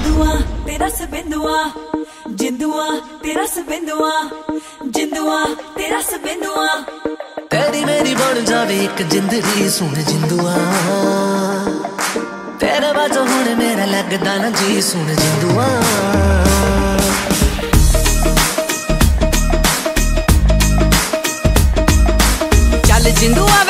जिंदुआ तेरा सबिंदुआ, जिंदुआ तेरा सबिंदुआ, जिंदुआ तेरा सबिंदुआ। तेरी मेरी बन जावे एक जिंदड़ी सुन जिंदुआ, तेरे बाजो हुण मेरा लगदा ना जी सुन जिंदुआ। चल जिंदुआ